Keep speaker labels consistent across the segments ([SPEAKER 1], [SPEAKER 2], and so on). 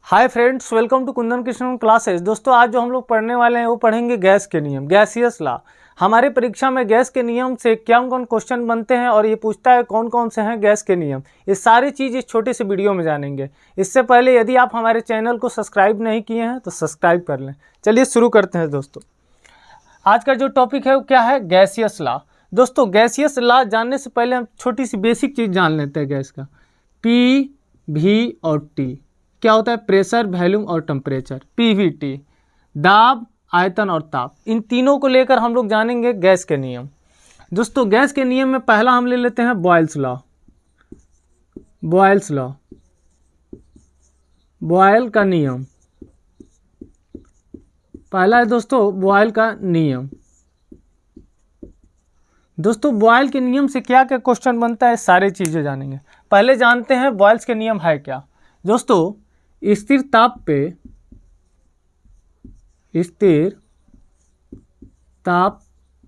[SPEAKER 1] Hi friends, welcome to Kundan Krishna classes. दोस्तों, आज जो हम लोग पढ़ने वाले हैं वो पढ़ेंगे गैस के नियम, गैसियस लॉ। हमारी परीक्षा में गैस के नियम से कौन कौन क्वेश्चन बनते हैं और ये पूछता है कौन कौन से हैं गैस के नियम। ये सारी चीज़ इस छोटी सी वीडियो में जानेंगे। इससे पहले यदि आप हमारे चैनल को सब्सक्राइब नहीं किए हैं तो सब्सक्राइब कर लें। चलिए शुरू करते हैं दोस्तों। आज का जो टॉपिक है वो क्या है? Gaseous law. दोस्तों, गैसियस लॉ जानने से पहले हम छोटी सी बेसिक चीज़ जान लेते हैं गैस का। पी, वी और टी क्या होता है? प्रेशर, वॉल्यूम और टेम्परेचर। पीवीटी दाब, आयतन और ताप। इन तीनों को लेकर हम लोग जानेंगे गैस के नियम। दोस्तों, गैस के नियम में पहला हम ले लेते हैं Boyle's law. Boyle's law, Boyle का नियम पहला है दोस्तों, बॉयल का नियम। दोस्तों, बॉयल के नियम से क्या क्या क्वेश्चन बनता है, सारी चीजें जानेंगे। पहले जानते हैं बॉयल्स के नियम है क्या। दोस्तों, स्थिर ताप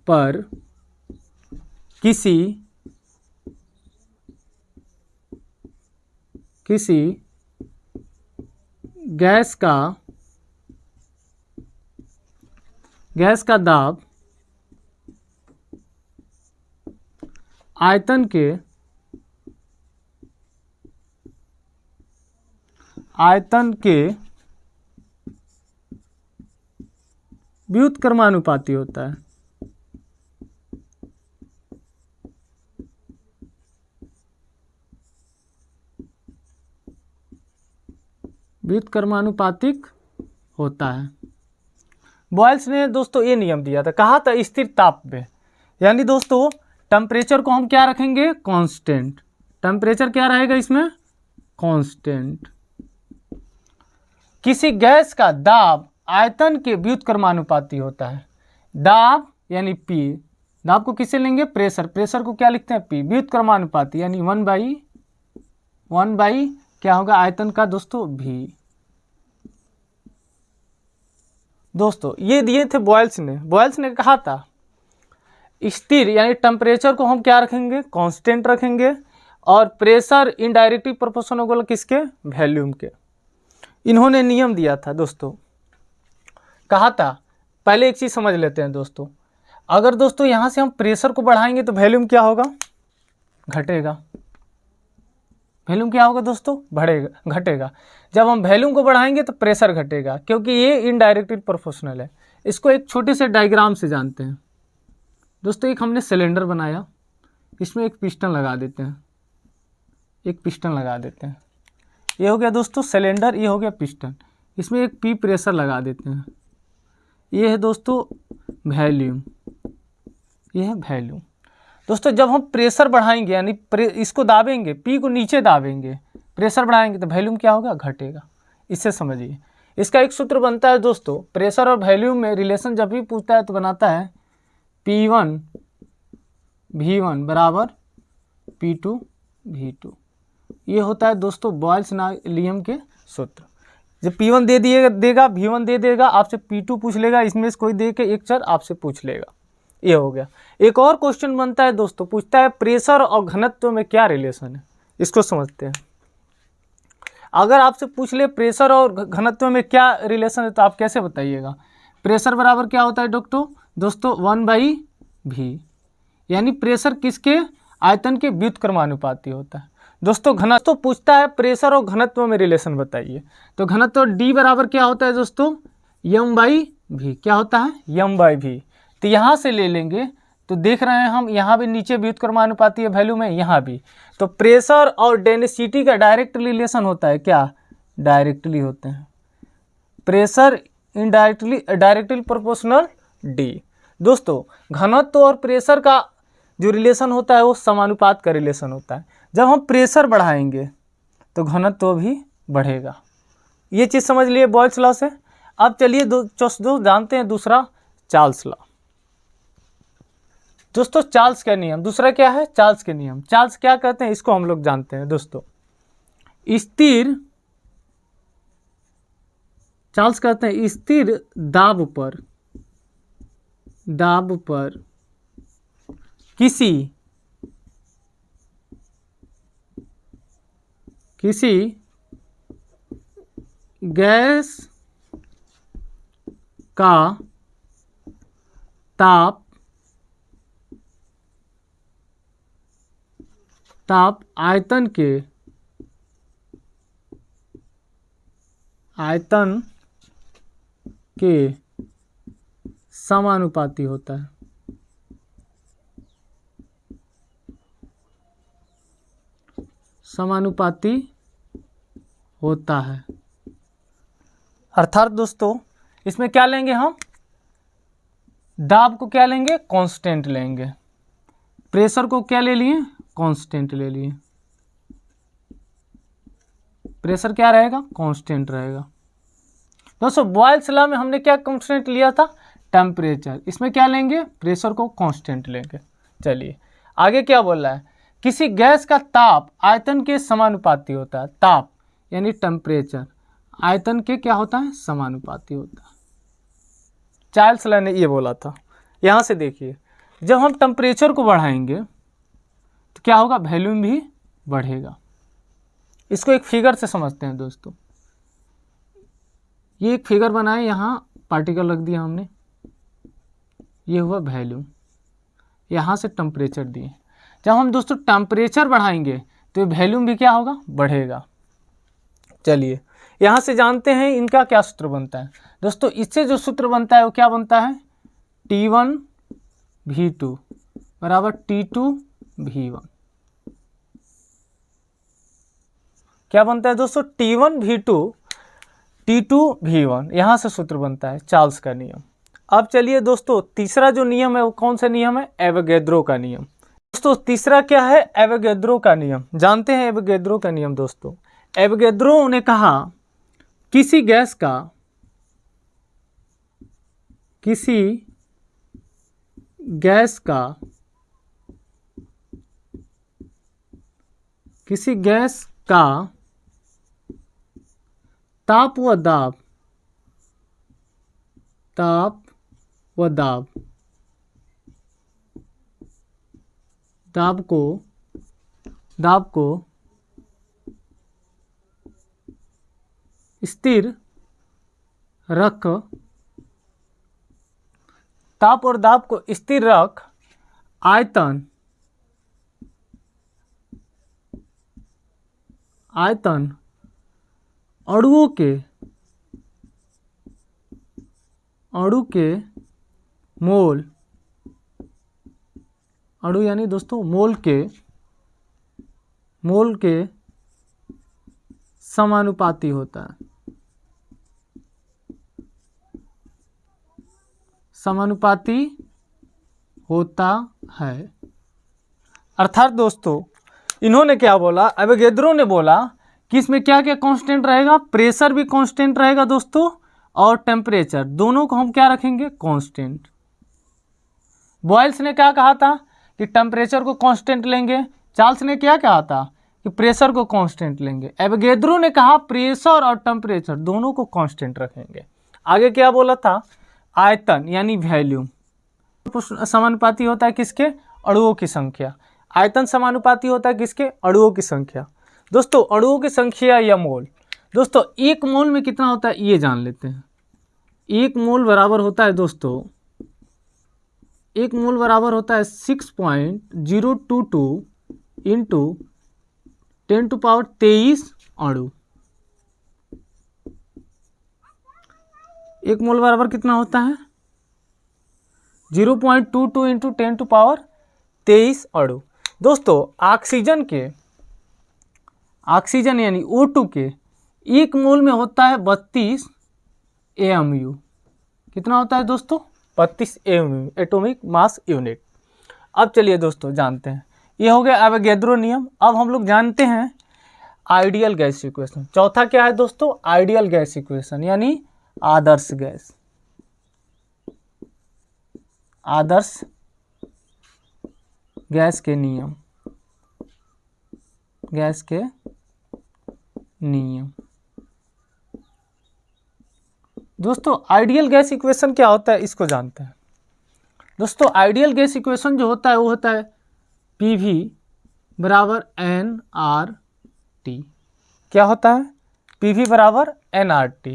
[SPEAKER 1] पर किसी गैस का दाब आयतन के व्युत्क्रमानुपाती होता है। व्युत्क्रमानुपातिक होता है। बॉयल्स ने दोस्तों ये नियम दिया था, कहा था स्थिर ताप पे, यानी दोस्तों टेम्परेचर को हम क्या रखेंगे? कांस्टेंट। टेम्परेचर क्या रहेगा इसमें? कांस्टेंट। किसी गैस का दाब आयतन के व्युत्क्रमानुपाती होता है। दाब यानी पी, दाब को किससे लेंगे? प्रेशर। प्रेशर को क्या लिखते हैं? पी। व्युत्क्रमानुपाती यानी वन बाई क्या होगा? आयतन का दोस्तों भी। दोस्तों, ये दिए थे बॉयल्स ने कहा था स्थिर यानी टेम्परेचर को हम क्या रखेंगे? कांस्टेंट रखेंगे, और प्रेशर इनडायरेक्टली प्रोपोर्शनल होगा किसके? वॉल्यूम के। इन्होंने नियम दिया था दोस्तों, कहा था। पहले एक चीज समझ लेते हैं दोस्तों, अगर दोस्तों यहां से हम प्रेशर को बढ़ाएंगे तो वॉल्यूम क्या होगा? घटेगा। वॉल्यूम क्या होगा दोस्तों? घटेगा। जब हम वॉल्यूम को बढ़ाएंगे तो प्रेशर घटेगा, क्योंकि ये इनडायरेक्टली प्रोपोर्शनल है। इसको एक छोटे से डायग्राम से जानते हैं दोस्तों। एक हमने सिलेंडर बनाया, इसमें एक पिस्टन लगा देते हैं। ये हो गया दोस्तों सिलेंडर, ये हो गया पिस्टन। इसमें एक पी प्रेशर लगा देते हैं। ये है दोस्तों वॉल्यूम, ये है वॉल्यूम। दोस्तों, जब हम प्रेशर बढ़ाएंगे यानी इसको दाबेंगे, पी को नीचे दाबेंगे, प्रेशर बढ़ाएंगे तो वॉल्यूम क्या होगा? घटेगा। इससे समझिए, इसका एक सूत्र बनता है दोस्तों, प्रेशर और वॉल्यूम में रिलेशन जब भी पूछता है तो बनाता है P1 V1 बराबर P2 V2। ये होता है दोस्तों बॉयल्स नियम के सूत्र। जब P1 देगा, V1 दे देगा, आपसे P2 पूछ लेगा, इसमें से कोई दे के एक चर आपसे पूछ लेगा। ये हो गया। एक और क्वेश्चन बनता है दोस्तों, पूछता है प्रेशर और घनत्व में क्या रिलेशन है। इसको समझते हैं। अगर आपसे पूछ ले प्रेशर और घनत्व में क्या रिलेशन है तो आप कैसे बताइएगा? प्रेशर बराबर क्या होता है दोस्तों 1/v, यानी प्रेशर किसके? आयतन के व्युत्क्रमानुपाती होता है। दोस्तों, घनत्व पूछता है प्रेशर और घनत्व में रिलेशन बताइए, तो घनत्व D बराबर क्या होता है दोस्तों? m/v। क्या होता है? m/v। तो यहाँ से ले लेंगे तो देख रहे हैं हम, यहाँ भी नीचे व्युत्क्रमानुपाती है वॉल्यूम में, यहाँ भी। तो प्रेशर और डेंसिटी का डायरेक्ट रिलेशन होता है क्या? डायरेक्टली होते हैं। Pressure directly proportional D। दोस्तों, घनत्व और प्रेशर का जो रिलेशन होता है वो समानुपात का रिलेशन होता है। जब हम प्रेशर बढ़ाएंगे तो घनत्व भी बढ़ेगा। ये चीज़ समझ लिए बॉयल्स लॉ से। अब चलिए दोस्तों जानते हैं दूसरा चार्ल्स लॉ। दोस्तों, चार्ल्स का नियम दूसरा क्या है? चार्ल्स के नियम। चार्ल्स क्या कहते हैं इसको हम लोग जानते हैं दोस्तों। चार्ल्स कहते हैं स्थिर दाब पर किसी गैस का ताप आयतन के समानुपाती होता है। समानुपाती होता है। अर्थात दोस्तों इसमें क्या लेंगे हम, दाब को क्या लेंगे, कांस्टेंट लेंगे। प्रेशर को क्या ले लिए, कांस्टेंट ले लिए। प्रेशर क्या रहेगा, कांस्टेंट रहेगा। दोस्तों बॉयल्स लॉ में हमने क्या कांस्टेंट लिया था, टेम्परेचर। इसमें क्या लेंगे, प्रेशर को कांस्टेंट लेंगे। चलिए आगे क्या बोल रहा है, किसी गैस का ताप आयतन के समानुपाती होता है। ताप यानी टेम्परेचर आयतन के क्या होता है, समानुपाती होता है। चार्ल्स लॉ ने ये बोला था। यहाँ से देखिए, जब हम टेम्परेचर को बढ़ाएंगे तो क्या होगा, वॉल्यूम भी बढ़ेगा। इसको एक फिगर से समझते हैं दोस्तों। ये एक फिगर बनाए, यहाँ पार्टिकल रख दिया हमने, ये हुआ वॉल्यूम, यहाँ से टेम्परेचर दिए। जब हम दोस्तों टेम्परेचर बढ़ाएंगे तो वॉल्यूम भी क्या होगा, बढ़ेगा। चलिए यहाँ से जानते हैं इनका क्या सूत्र बनता है। दोस्तों इससे जो सूत्र बनता है वो क्या बनता है, T1 V2 बराबर T2 V1। क्या बनता है दोस्तों, T1 V2 T2 V1, यहाँ से सूत्र बनता है चार्ल्स का नियम। अब चलिए दोस्तों तीसरा जो नियम है वो कौन सा नियम है, एवोगैड्रो का नियम। दोस्तों तीसरा क्या है, एवोगैड्रो का नियम। जानते हैं एवोगैड्रो का नियम दोस्तों। एवोगैड्रो ने कहा किसी गैस का ताप व दाब को स्थिर रख, ताप और दाब को स्थिर रख आयतन अणुओं के मोल, अणु यानी दोस्तों मोल के समानुपाती होता है। समानुपाती होता है। अर्थात दोस्तों इन्होंने क्या बोला, एवोगैड्रो ने बोला कि इसमें क्या क्या कांस्टेंट रहेगा, प्रेशर भी कांस्टेंट रहेगा दोस्तों, और टेम्परेचर, दोनों को हम क्या रखेंगे, कांस्टेंट। बॉयल्स ने क्या कहा था कि टेम्परेचर को कांस्टेंट लेंगे। चार्ल्स ने क्या कहा था कि प्रेशर को कांस्टेंट लेंगे। एवोगैड्रो ने कहा प्रेशर और टेम्परेचर दोनों को कांस्टेंट रखेंगे। आगे क्या बोला था, आयतन यानी वॉल्यूम समानुपाती होता है किसके, अणुओं की संख्या। आयतन समानुपाती होता है किसके, अणुओं की संख्या। दोस्तों अणुओं की संख्या या मोल, दोस्तों एक मोल में कितना होता है ये जान लेते हैं। एक मोल बराबर होता है दोस्तों, एक मोल बराबर होता है 6.022 इंटू 10⁻23 अणु। एक मोल बराबर कितना होता है, 0.22 इंटू 10⁻23 अणु। दोस्तों ऑक्सीजन यानी O2 के एक मोल में होता है 32 AMU। कितना होता है दोस्तों, 32 AMU, एटॉमिक मास यूनिट। अब चलिए दोस्तों जानते हैं, ये हो गया एवोगैड्रो नियम। अब हम लोग जानते हैं आइडियल गैस इक्वेशन। चौथा क्या है दोस्तों, आइडियल गैस इक्वेशन यानी आदर्श गैस। आदर्श गैस के नियम, गैस के नियम। दोस्तों आइडियल गैस इक्वेशन क्या होता है इसको जानते हैं। दोस्तों आइडियल गैस इक्वेशन जो होता है वो होता है PV बराबर NRT। क्या होता है, PV बराबर nRT।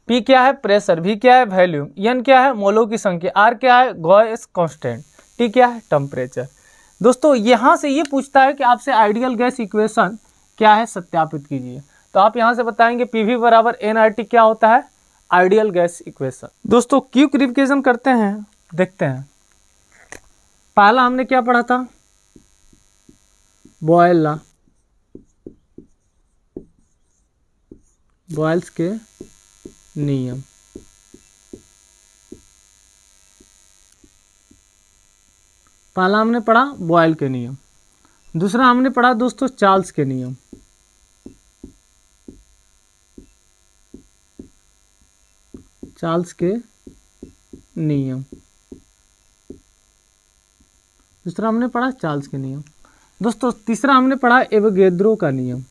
[SPEAKER 1] P क्या है? प्रेशर। V क्या है? वॉल्यूम। N क्या है? मोलों की संख्या। R क्या है? Gauss constant. T क्या है? टेम्परेचर। दोस्तों यहाँ से ये पूछता है कि आपसे आइडियल गैस इक्वेशन क्या है, सत्यापित कीजिए। तो आप यहाँ से बताएंगे PV बराबर nRT क्या होता है? Ideal gas equation. दोस्तों क्विक रिविजन करते हैं, देखते हैं। पहला हमने क्या पढ़ा था? बॉयल लॉ, बॉयल्स के नियम। पहला हमने पढ़ा बॉयल के नियम। दूसरा हमने पढ़ा दोस्तों चार्ल्स के नियम। चार्ल्स के नियम, दूसरा हमने पढ़ा चार्ल्स के नियम। दोस्तों तीसरा हमने पढ़ा एवोगैड्रो का नियम।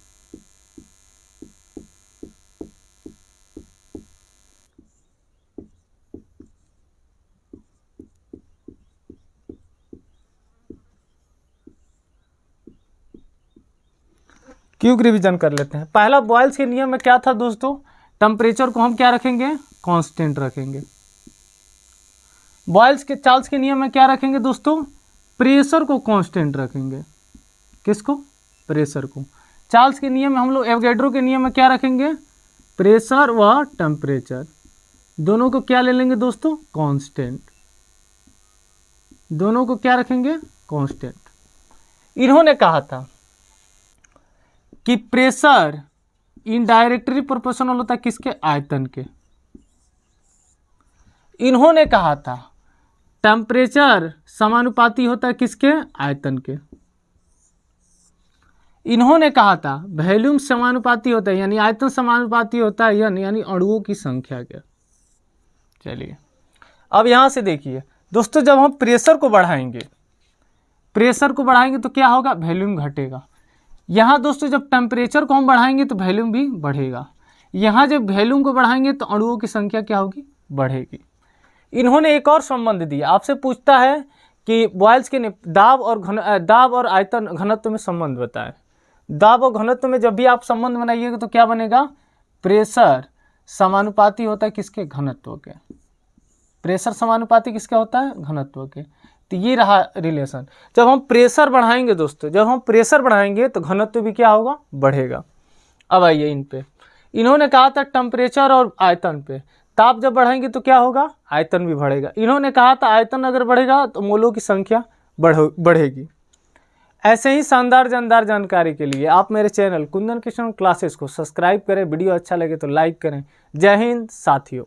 [SPEAKER 1] क्विक रिवीजन कर लेते हैं। पहला बॉयल्स के नियम में क्या था दोस्तों? टेम्परेचर को हम क्या रखेंगे? कांस्टेंट रखेंगे। चार्ल्स के नियम में क्या रखेंगे दोस्तों? प्रेशर को कांस्टेंट रखेंगे। किसको? प्रेशर को। चार्ल्स के नियम में हम लोग एवोगैड्रो के नियम में क्या रखेंगे? प्रेशर व टेम्परेचर दोनों को क्या ले लेंगे दोस्तों? कांस्टेंट। दोनों को क्या रखेंगे? कांस्टेंट। इन्होंने कहा था कि प्रेशर इनडायरेक्टली प्रोपोर्शनल होता है किसके? आयतन के। इन्होंने कहा था टेम्परेचर समानुपाती होता है किसके? आयतन के। इन्होंने कहा था वॉल्यूम समानुपाती होता है, यानी आयतन समानुपाती होता है यानी अणुओं की संख्या के। चलिए अब यहां से देखिए दोस्तों, जब हम प्रेशर को बढ़ाएंगे तो क्या होगा? वॉल्यूम घटेगा। यहाँ दोस्तों जब टेम्परेचर को हम बढ़ाएंगे तो वॉल्यूम भी बढ़ेगा। यहाँ जब वॉल्यूम को बढ़ाएंगे तो अणुओं की संख्या क्या होगी? बढ़ेगी। इन्होंने एक और संबंध दिया, आपसे पूछता है कि बॉयल्स के दाब और आयतन घनत्व में संबंध बताएं। दाब और घनत्व में जब भी आप संबंध बनाइएगा तो क्या बनेगा? प्रेशर समानुपाती होता है किसके? घनत्व के। प्रेशर समानुपाती किसका होता है? घनत्व के। तो ये रहा रिलेशन। जब हम प्रेशर बढ़ाएंगे दोस्तों, तो घनत्व भी क्या होगा? बढ़ेगा। अब आइए इन पे, इन्होंने कहा था टेम्परेचर और आयतन पे, ताप जब बढ़ाएंगे तो क्या होगा? आयतन भी बढ़ेगा। इन्होंने कहा था आयतन अगर बढ़ेगा तो मोलों की संख्या बढ़ेगी। ऐसे ही शानदार जानकारी के लिए आप मेरे चैनल कुंदन कृष्ण क्लासेस को सब्सक्राइब करें। वीडियो अच्छा लगे तो लाइक करें। जय हिंद साथियों।